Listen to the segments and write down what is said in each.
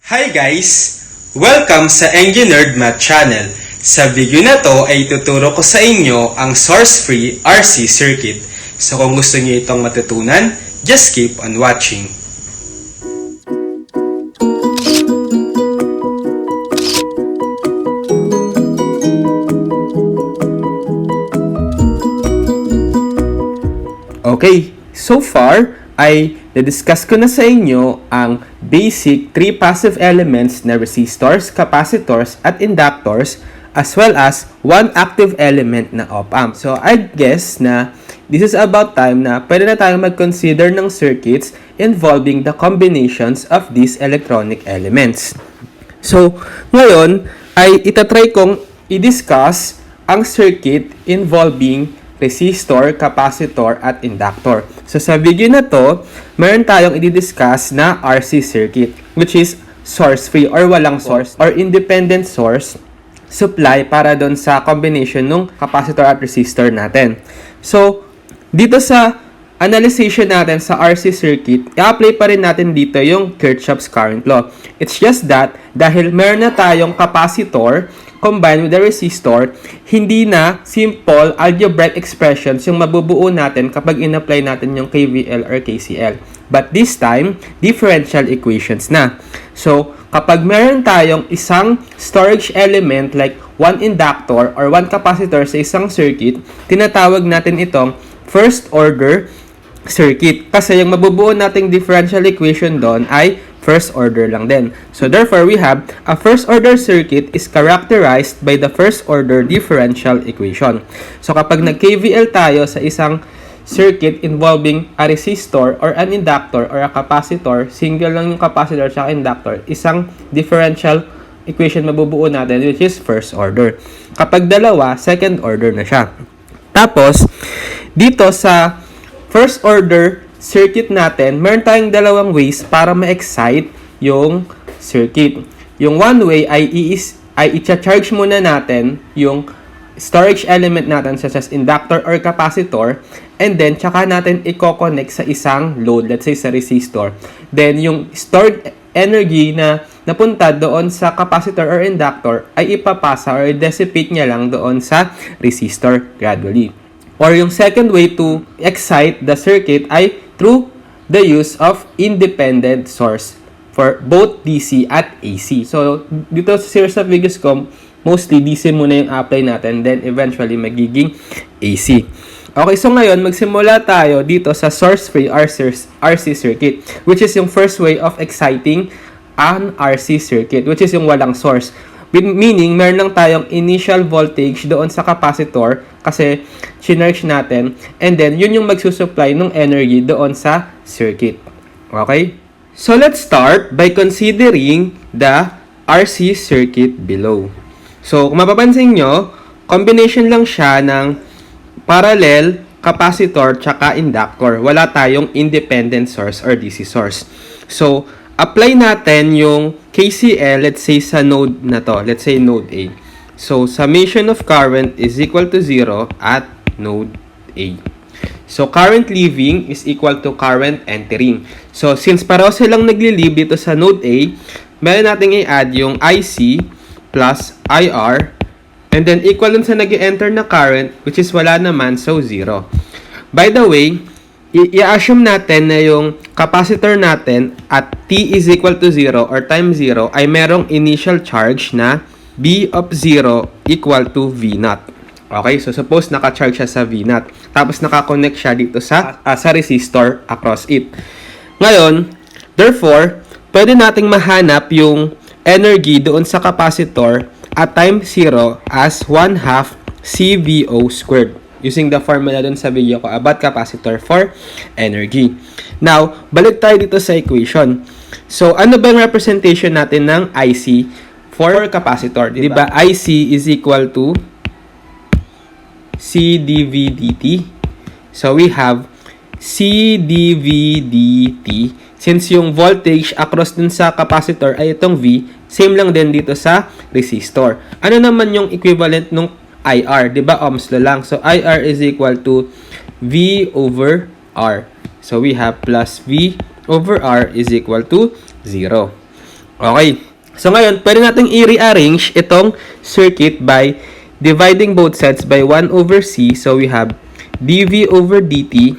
Hi guys! Welcome sa Engineered Math Channel. Sa video na to ay tuturo ko sa inyo ang source-free RC circuit. So kung gusto niyo itong matutunan, just keep on watching. Okay, so far ay na-discuss ko na sa inyo ang basic 3 passive elements na resistors, capacitors, at inductors, as well as 1 active element na op-amp. So I guess na this is about time na pwede na tayong mag-consider ng circuits involving the combinations of these electronic elements. So ngayon ay itatry kong i-discuss ang circuit involving resistor, capacitor, at inductor. So sa video na to, meron tayong i-discuss na RC circuit, which is source-free or walang source or independent source supply para doon sa combination ng capacitor at resistor natin. So dito sa analysis natin sa RC circuit, i-apply pa rin natin dito yung Kirchhoff's current law. It's just that dahil meron na tayong capacitor combined with the resistor, hindi na simple algebraic expressions yung mabubuo natin kapag in-apply natin yung KVL or KCL. But this time, differential equations na. So, kapag meron tayong isang storage element like one inductor or one capacitor sa isang circuit, tinatawag natin itong first order circuit. Kasi yung mabubuo nating differential equation doon ay first order lang din. So therefore, we have a first order circuit is characterized by the first order differential equation. So kapag nag-KVL tayo sa isang circuit involving a resistor or an inductor or a capacitor, single lang yung capacitor at inductor, isang differential equation mabubuo natin which is first order. Kapag dalawa, second order na siya. Tapos, dito sa first order circuit natin, meron tayong dalawang ways para ma-excite yung circuit. Yung one way ay i-charge muna natin yung storage element natin such as inductor or capacitor, and then tsaka natin i-connect sa isang load, let's say sa resistor. Then yung stored energy na napunta doon sa capacitor or inductor ay ipapasa or dissipate niya lang doon sa resistor gradually. Or yung second way to excite the circuit ay through the use of independent source for both DC at AC. So, dito sa series of videos ko, mostly DC muna yung apply natin, then eventually magiging AC. Okay, so ngayon, magsimula tayo dito sa source-free RC circuit, which is yung first way of exciting an RC circuit, which is yung walang source. Meaning, meron lang tayong initial voltage doon sa capacitor kasi charge natin, and then yun yung magsusupply ng energy doon sa circuit. Okay? So let's start by considering the RC circuit below. So kung mapapansin nyo, combination lang siya ng parallel, capacitor, tsaka inductor. Wala tayong independent source or DC source. So apply natin yung KCL, let's say sa node na to, let's say node A. So summation of current is equal to 0 at node A. So current leaving is equal to current entering. So since pareho silang nagli-leave dito sa node A, meron nating i-add yung IC plus IR, and then equal dun sa nag-enter na current, which is wala naman, so 0. By the way, i-assume natin na yung capacitor natin at t is equal to 0 or time 0 ay merong initial charge na B of 0 equal to V0. Okay, so suppose naka-charge siya sa V0. Tapos naka-connect siya dito sa resistor across it. Ngayon, therefore, pwede nating mahanap yung energy doon sa capacitor at time 0 as 1/2 CVO squared. Using the formula doon sa video ko about capacitor for energy. Now, balik tayo dito sa equation. So, ano ba yung representation natin ng IC for capacitor? Diba? IC is equal to C dV dt. So, we have C dV dt. Since yung voltage across dun sa capacitor ay itong V, same lang din dito sa resistor. Ano naman yung equivalent nung IR? Diba? Ohm's law lang. So, IR is equal to V over R. So, we have plus V over R is equal to 0. Okay. So ngayon, pwede natin i-rearrange itong circuit by dividing both sides by 1 over C. So we have dV over dt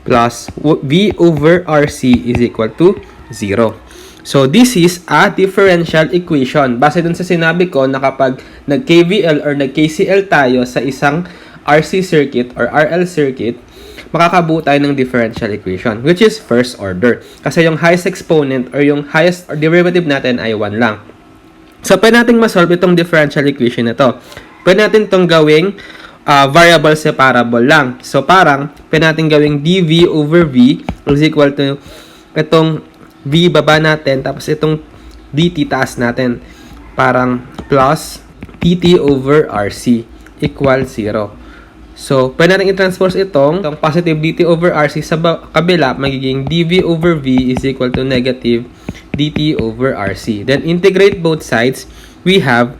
plus V over RC is equal to 0. So this is a differential equation. Base dun sa sinabi ko na kapag nag-KVL or nag-KCL tayo sa isang RC circuit or RL circuit, makakabuo tayo ng differential equation, which is first order. Kasi yung highest exponent or yung highest or derivative natin ay 1 lang. So, pwede natin masolve itong differential equation na to. Pwede natin itong gawing variable separable lang. So, parang, pwede natin gawing dV over V is equal to itong V baba natin, tapos itong dt taas natin. Parang plus dt over RC equal 0. So, pwede natin i-transpose itong positive dt over RC sa kabila, magiging dV over V is equal to negative dt over RC. Then, integrate both sides. We have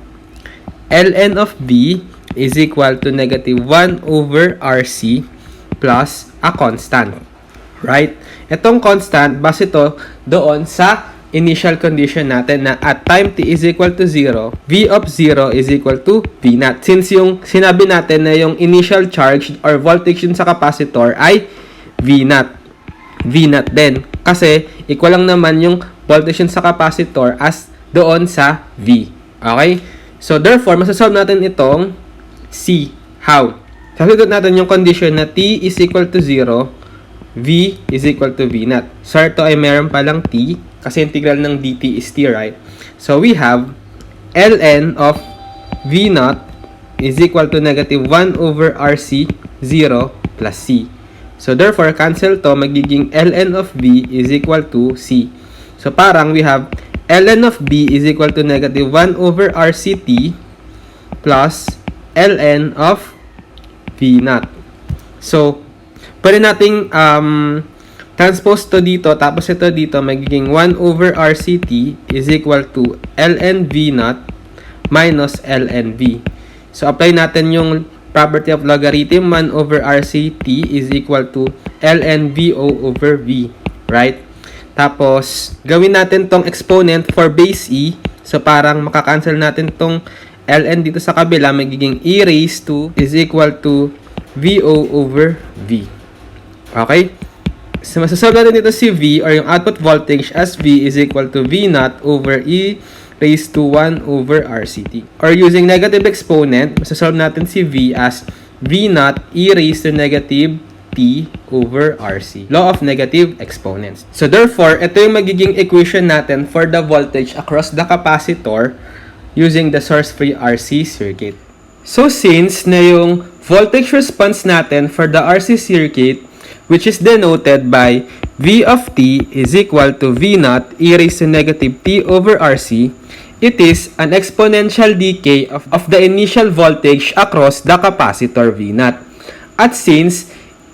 ln of V is equal to negative 1 over RC plus a constant. Right? Itong constant, base ito doon sa initial condition natin na at time t is equal to 0, V of 0 is equal to V naught. Since yung sinabi natin na yung initial charge or voltage sa capacitor ay V naught. V naught din. Kasi equal lang naman yung voltage sa capacitor as doon sa V. Okay? So therefore, masasolve natin itong C. How? Sasagot natin yung condition na t is equal to 0, V is equal to V naught. So ito ay meron palang t kasi integral ng dt is t, right? So we have ln of V naught is equal to negative 1 over RC 0 plus C. So therefore, cancel to, magiging ln of V is equal to C. So parang we have ln of B is equal to negative 1 over RCT plus ln of V naught. So, pwede nating transpose to dito, tapos ito dito, magiging 1 over RCT is equal to ln V naught minus ln V. So, apply natin yung property of logarithm. 1 over RCT is equal to ln VO over V. Right? Tapos, gawin natin tong exponent for base E. So, parang makakancel natin tong ln dito sa kabila, magiging e raised to is equal to VO over V. Okay? So, masasolve natin dito si V or yung output voltage as V is equal to V naught over E raised to 1 over RCT. Or using negative exponent, masasolve natin si V as V naught E raised to negative T over RC. Law of negative exponents. So, therefore, ito yung magiging equation natin for the voltage across the capacitor using the source-free RC circuit. So, since na yung voltage response natin for the RC circuit, which is denoted by V of t is equal to V naught e raised to negative t over RC, it is an exponential decay of the initial voltage across the capacitor V naught. At since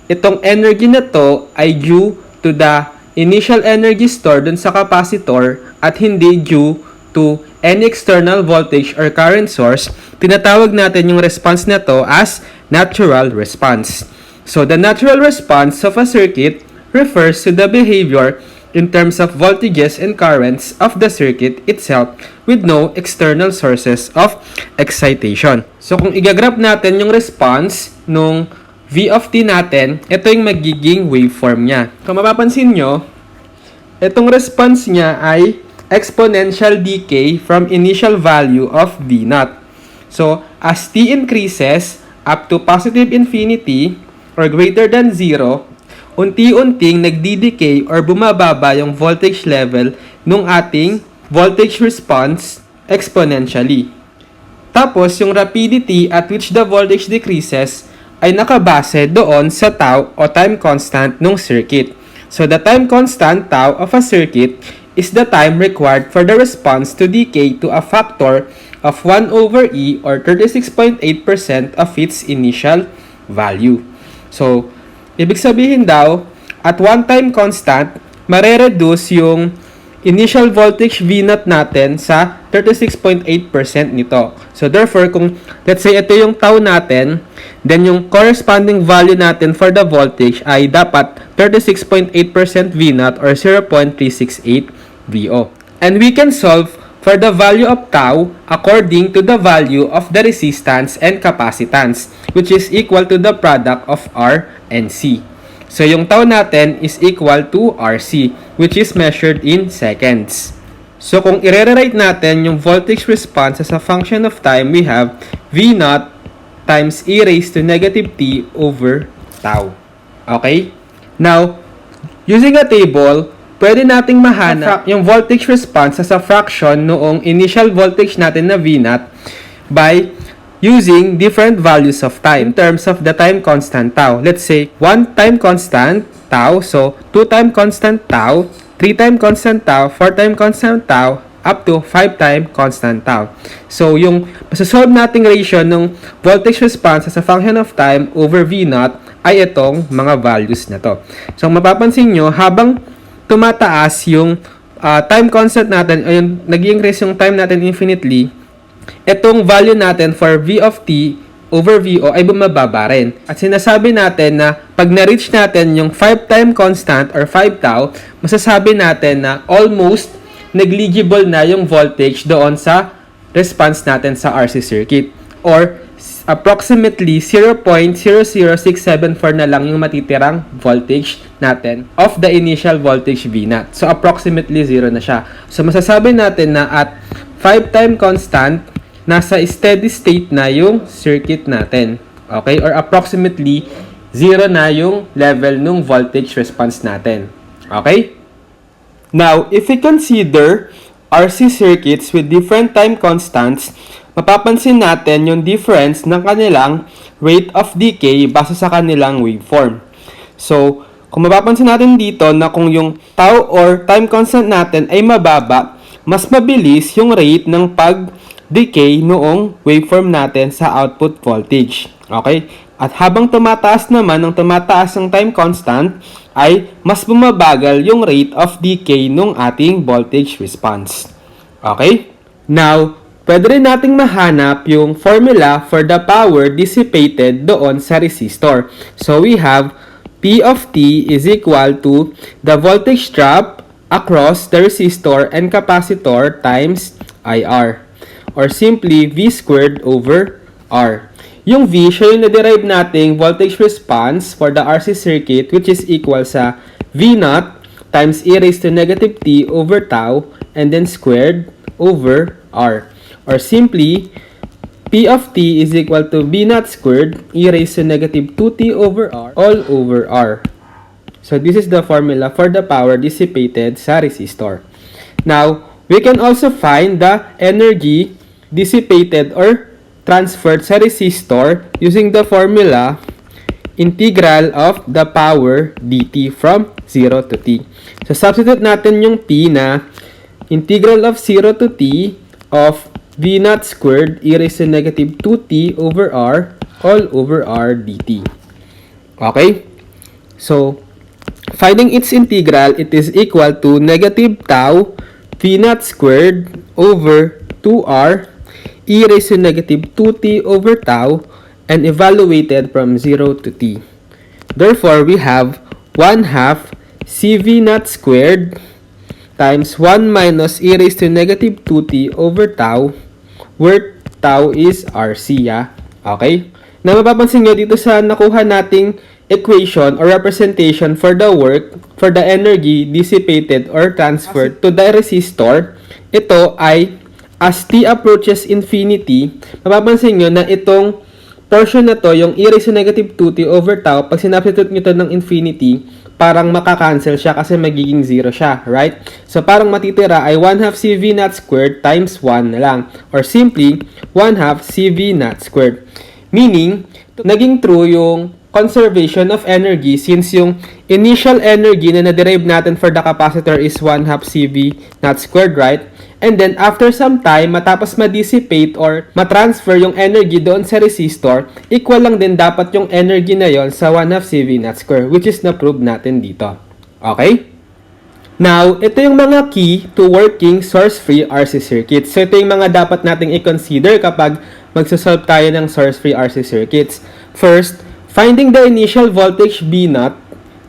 itong energy na to ay due to the initial energy stored dun sa capacitor at hindi due to any external voltage or current source, tinatawag natin yung response na to as natural response. So, the natural response of a circuit refers to the behavior in terms of voltages and currents of the circuit itself with no external sources of excitation. So, kung igagraph natin yung response nung V of t natin, ito yung magiging waveform niya. Kung mapapansin nyo, itong response niya ay exponential decay from initial value of V naught. So, as t increases up to positive infinity or greater than 0, unti-unting nagdi-decay or bumababa yung voltage level nung ating voltage response exponentially. Tapos, yung rapidity at which the voltage decreases ay nakabase doon sa tau o time constant ng circuit. So, the time constant tau of a circuit is the time required for the response to decay to a factor of 1 over E or 36.8% of its initial value. So, ibig sabihin daw, at one time constant, mare-reduce yung initial voltage V naught natin sa 36.8% nito. So, therefore, kung let's say ito yung tau natin, then yung corresponding value natin for the voltage ay dapat 36.8% V naught or 0.368 VO. And we can solve for the value of tau according to the value of the resistance and capacitance, which is equal to the product of R and C. So yung tau natin is equal to RC, which is measured in seconds. So kung i-rewrite natin yung voltage response as a function of time, we have V naught times e raised to negative t over tau. Okay? Now, using a table, pwede nating mahanap yung voltage response as a fraction noong initial voltage natin na V naught by using different values of time in terms of the time constant tau. Let's say 1 time constant tau, so 2 time constant tau, 3 time constant tau, 4 time constant tau, up to 5 time constant tau. So yung masasolve nating ratio ng voltage response as a function of time over V naught ay itong mga values na to. So mapapansin nyo, habang tumataas yung time constant natin, o yung nag-increase yung time natin infinitely, itong value natin for V of t over VO ay bumababa rin. At sinasabi natin na pag na-reach natin yung 5 time constant or 5 tau, masasabi natin na almost negligible na yung voltage doon sa response natin sa RC circuit. Or approximately 0.00674 na lang yung matitirang voltage natin of the initial voltage V naught. So approximately 0 na siya. So masasabi natin na at 5 time constant, nasa steady state na yung circuit natin. Okay? Or approximately 0 na yung level ng voltage response natin. Okay? Now, if we consider RC circuits with different time constants, mapapansin natin yung difference ng kanilang rate of decay base sa kanilang waveform. So, kung mapapansin natin dito na kung yung tau or time constant natin ay mababa, mas mabilis yung rate ng pag-decay noong waveform natin sa output voltage. Okay? At habang tumataas naman ng tumataas ng time constant, ay mas bumabagal yung rate of decay nung ating voltage response. Okay? Now, pwede rin nating mahanap yung formula for the power dissipated doon sa resistor. So, we have P of T is equal to the voltage drop across the resistor and capacitor times IR. Or simply, V squared over R. Yung V, siya yung na-derive nating voltage response for the RC circuit, which is equal sa V naught times e raised to negative t over tau and then squared over R. Or simply, P of t is equal to V naught squared e raised to negative 2t over R all over R. So this is the formula for the power dissipated sa resistor. Now, we can also find the energy dissipated or transferred sa resistor using the formula integral of the power dt from 0 to t. So, substitute natin yung p na integral of 0 to t of v naught squared e raised to negative 2t over r all over r dt. Okay? So, finding its integral, it is equal to negative tau v naught squared over 2r e raised to negative 2t over tau and evaluated from 0 to t. Therefore, we have 1 half cv naught squared times 1 minus e raised to negative 2t over tau, where tau is RC. Okay? Na mapapansin nyo dito sa nakuha nating equation or representation for the work, for the energy dissipated or transferred to the resistor, ito ay as t approaches infinity, mapapansin nyo na itong portion na to, yung e raised to negative 2t over tau, pag sinubstitute nyo to ng infinity, parang makakancel siya kasi magiging 0 siya, right? So, parang matitira ay 1 half cv naught squared times 1 na lang. Or simply, 1 half cv naught squared. Meaning, naging true yung conservation of energy since yung initial energy na na-derive natin for the capacitor is 1 half cv naught squared, right? And then, after some time, matapos ma-dissipate or ma-transfer yung energy doon sa resistor, equal lang din dapat yung energy na yon sa 1 half cv naught squared, which is na-prove natin dito. Okay? Now, ito yung mga key to working source-free RC circuits. So, ito yung mga dapat nating i-consider kapag magsasolve tayo ng source-free RC circuits. First, finding the initial voltage V naught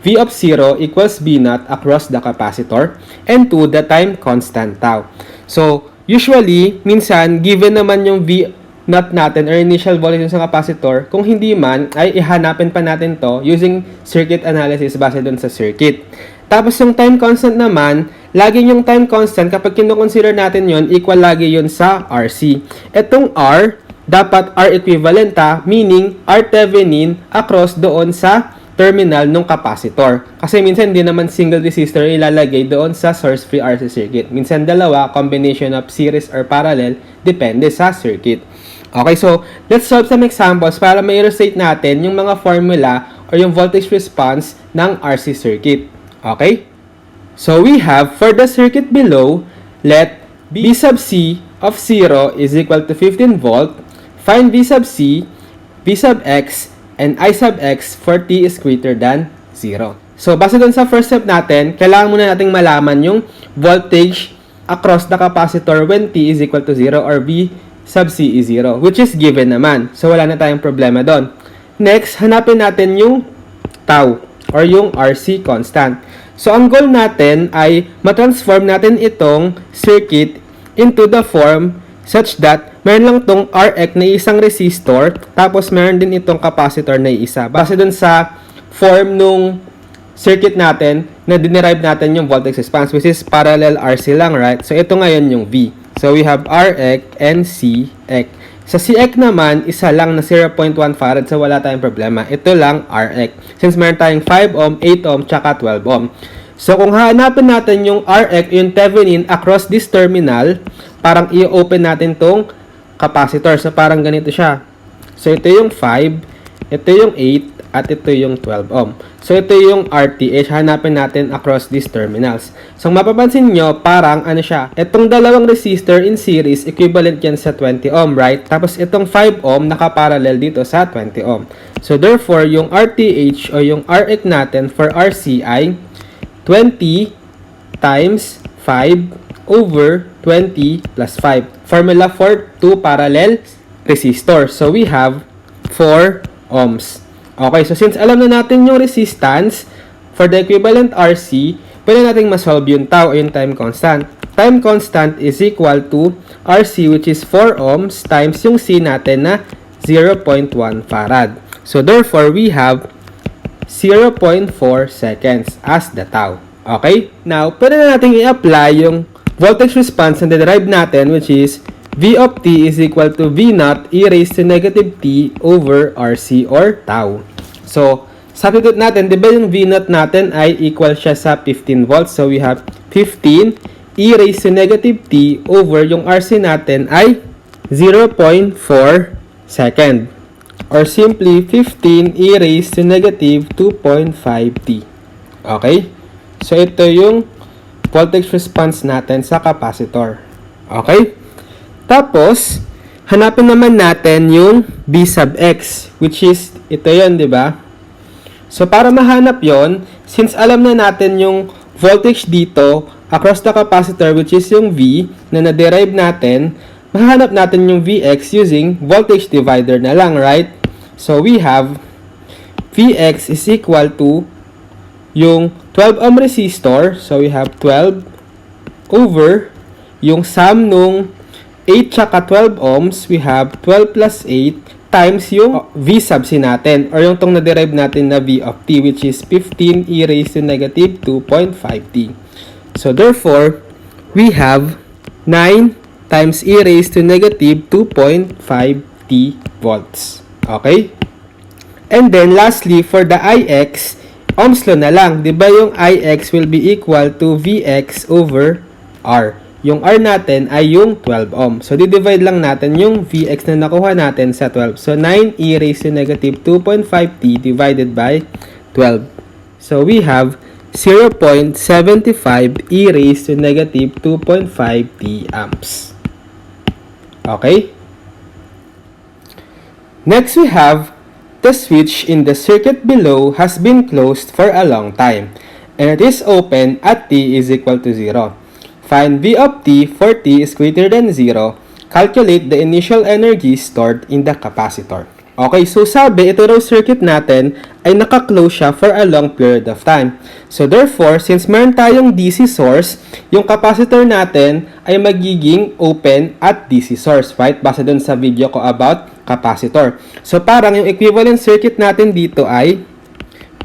V of 0 equals V naught across the capacitor, and 2, the time constant tau. So, usually, minsan, given naman yung V naught natin or initial voltage sa capacitor, kung hindi man, ay ihanapin pa natin to using circuit analysis base dun sa circuit. Tapos yung time constant naman, lagi yung time constant, kapag kinoconsider natin yon, equal lagi yun sa RC. Itong R, dapat R equivalent meaning R Thevenin across doon sa terminal ng capacitor. Kasi minsan hindi naman single resistor ilalagay doon sa source-free RC circuit. Minsan dalawa, combination of series or parallel, depende sa circuit. Okay, so let's solve some examples para ma-illustrate natin yung mga formula or yung voltage response ng RC circuit. Okay? So we have, for the circuit below, let V sub C of 0 is equal to 15 volt. Find V sub C, V sub X, and I sub X for T is greater than 0. So, base dun sa first step natin, kailangan muna nating malaman yung voltage across the capacitor when T is equal to 0 or V sub C is 0, which is given naman. So, wala na tayong problema doon. Next, hanapin natin yung tau or yung RC constant. So, ang goal natin ay matransform natin itong circuit into the form such that meron lang tong Rx na isang resistor, tapos meron din itong capacitor na isa. Base dun sa form nung circuit natin, na dinerive natin yung voltage response, which is parallel RC lang, right? So, ito ngayon yung V. So, we have Rx and Cx. Sa Cx naman, isa lang na 0.1 farad, so wala tayong problema. Ito lang Rx. Since meron tayong 5 ohm, 8 ohm, tsaka 12 ohm. So, kung hahanapin natin yung Rx, yung Thevenin across this terminal, parang i-open natin tong capacitor. So, parang ganito siya. So, ito yung 5, ito yung 8, at ito yung 12 ohm. So, ito yung RTH. Hanapin natin across these terminals. So, mapapansin nyo, parang ano siya. Itong dalawang resistor in series, equivalent yan sa 20 ohm, right? Tapos, itong 5 ohm, nakaparallel dito sa 20 ohm. So, therefore, yung RTH o yung Rx natin for RC ay 20 times 5 over 20 plus 5. Formula for 2 parallel resistors. So, we have 4 ohms. Okay, so since alam na natin yung resistance for the equivalent RC, pwede natin masolve yung tau o yung time constant. Time constant is equal to RC, which is 4 ohms times yung C natin na 0.1 farad. So, therefore, we have 0.4 seconds as the tau. Okay? Now, pwede na natin i-apply yung voltage response na derive natin, which is V of T is equal to V naught e raised to negative T over RC or tau. So, substitute natin, di ba yung V naught natin ay equal siya sa 15 volts. So, we have 15 e raised to negative T over yung RC natin ay 0.4 second. Or simply, 15 e raised to negative 2.5 T. Okay? So, ito yung voltage response natin sa capacitor. Okay? Tapos, hanapin naman natin yung V sub X, which is, ito yun, di ba? So, para mahanap yon, since alam na natin yung voltage dito, across the capacitor, which is yung V, na na-derive natin, mahanap natin yung Vx using voltage divider na lang, right? So, we have Vx is equal to yung 12 ohm resistor, so we have 12 over yung sum nung 8 tsaka 12 ohms, we have 12 plus 8 times yung V sub C natin, or yung tong na-derive natin na V of T, which is 15 e raised to negative 2.5 T. So, therefore, we have 9 times e raised to negative 2.5 T volts. Okay? And then, lastly, for the Ix, Ohm's law na lang. Diba yung Ix will be equal to Vx over R. Yung R natin ay yung 12 ohm. So, di-divide lang natin yung Vx na nakuha natin sa 12. So, 9 e raised to negative 2.5 T divided by 12. So, we have 0.75 e raised to negative 2.5 T amps. Okay? Next, we have the switch in the circuit below has been closed for a long time, and it is open at T is equal to 0. Find V of T for T is greater than 0. Calculate the initial energy stored in the capacitor. Okay, so sabi, ito raw circuit natin ay naka-close siya for a long period of time. So therefore, since meron tayong DC source, yung capacitor natin ay magiging open at DC source, right? Base dun sa video ko about capacitor. So parang yung equivalent circuit natin dito ay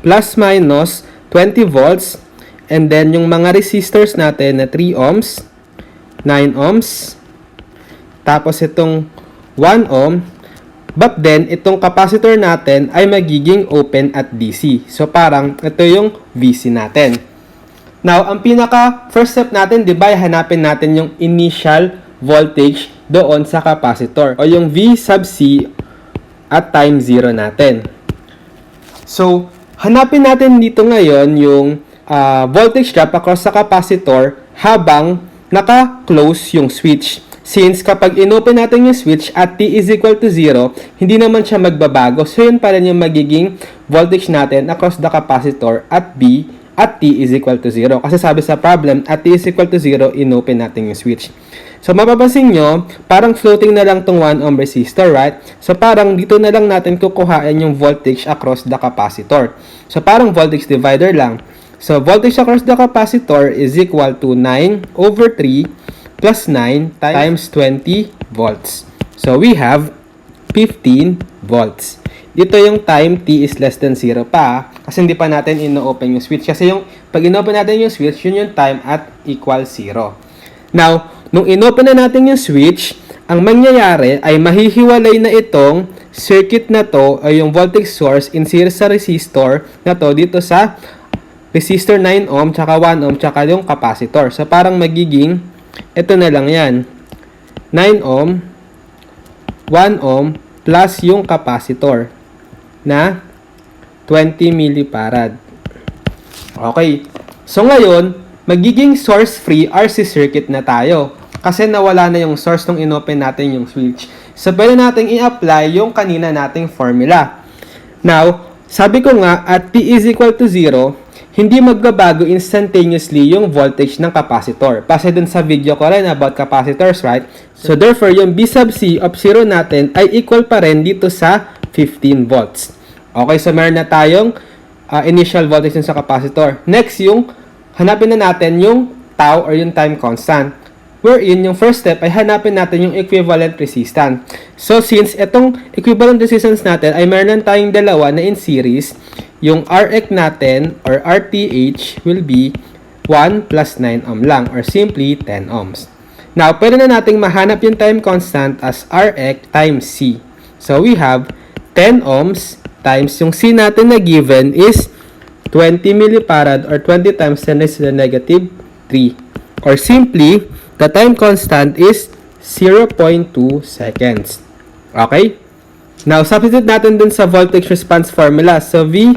plus minus 20 volts, and then yung mga resistors natin na 3 ohms, 9 ohms, tapos itong 1 ohm, but then, itong capacitor natin ay magiging open at DC. So, parang ito yung VC natin. Now, ang pinaka first step natin, di ba, hanapin natin yung initial voltage doon sa capacitor o yung V sub C at time 0 natin. So, hanapin natin dito ngayon yung voltage drop across sa capacitor habang naka-close yung switch. Since kapag inopen natin yung switch at T is equal to 0, hindi naman siya magbabago. So, yun pa rin yung magiging voltage natin across the capacitor at B at T is equal to 0. Kasi sabi sa problem, at T is equal to 0, inopen natin yung switch. So, mapapansin nyo, parang floating na lang tong 1 ohm resistor, right? So, parang dito na lang natin kukuhain yung voltage across the capacitor. So, parang voltage divider lang. So, voltage across the capacitor is equal to 9 over 3 plus 9 times 20 volts. So, we have 15 volts. Dito yung time T is less than 0 pa, kasi hindi pa natin ino-open yung switch. Kasi yung, pag ino-open natin yung switch, yun yung time at equal 0. Now, nung inopen na natin yung switch, ang mangyayari ay mahihiwalay na itong circuit na to, ay yung voltage source in series sa resistor na to, dito sa resistor 9 ohm, tsaka 1 ohm, tsaka yung capacitor. So, parang magiging ito na lang yan. 9 ohm, 1 ohm, plus yung capacitor na 20 millifarad. Okay. So, ngayon, magiging source-free RC circuit na tayo. Kasi nawala na yung source nung inopen natin yung switch. So, pwede natin i-apply yung kanina nating formula. Now, sabi ko nga, at T is equal to 0, hindi magbabago instantaneously yung voltage ng capacitor. Kasi dun sa video ko rin about capacitors, right? So, therefore, yung B sub C of 0 natin ay equal pa rin dito sa 15 volts. Okay, so meron na tayong initial voltage sa capacitor. Next, yung hanapin na natin yung tau or yung time constant. Wherein, yung first step ay hanapin natin yung equivalent resistance. So, since itong equivalent resistance natin ay meron tayong dalawa na in series, yung Rx natin or RTH will be 1 plus 9 ohm lang or simply 10 ohms. Now, pwede na nating mahanap yung time constant as Rx times C. So, we have 10 ohms times yung C natin na given is 20 millifarad or 20 times 10 raised to the negative 3. Or simply, the time constant is 0.2 seconds. Okay? Now, substitute natin dun sa voltage response formula. So, V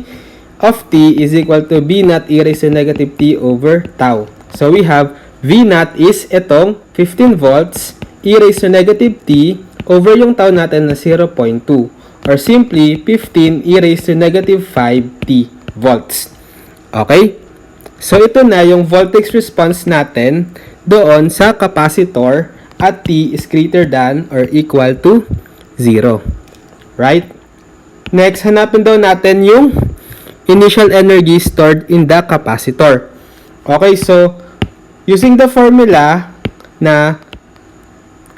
of T is equal to B naught e raised to negative T over tau. So, we have V naught is itong 15 volts e raised to negative T over yung tau natin na 0.2. Or simply, 15 e raised to negative 5 T volts. Okay? So, ito na yung voltage response natin doon sa capacitor at T is greater than or equal to 0. Right? Next, hanapin daw natin yung initial energy stored in the capacitor. Okay, so, using the formula na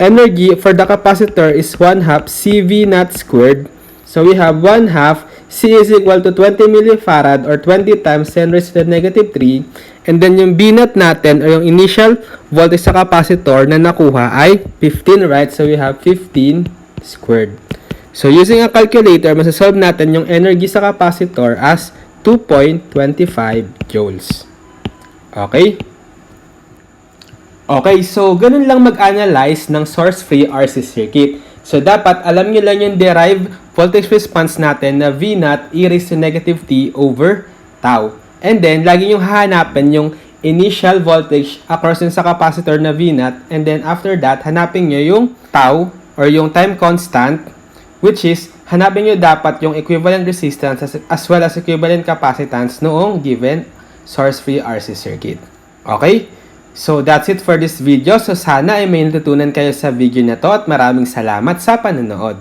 energy for the capacitor is 1/2 CV naught squared. So, we have 1/2 C is equal to 20 millifarad or 20 times 10 raised to the negative 3. And then, yung B naught natin or yung initial voltage sa capacitor na nakuha ay 15, right? So, we have 15 squared. So, using a calculator, masasolve natin yung energy sa capacitor as 2.25 joules. Okay? Okay, so ganun lang mag-analyze ng source-free RC circuit. So, dapat alam nyo lang yung derived voltage response natin na V naught e raised to negative T over tau. And then, lagi yung hahanapin yung initial voltage across sa capacitor na V naught. And then, after that, hanapin nyo yung tau or yung time constant, which is, hanapin nyo dapat yung equivalent resistance as well as equivalent capacitance noong given source-free RC circuit. Okay? So, that's it for this video. So, sana ay may natutunan kayo sa video na to at maraming salamat sa panonood.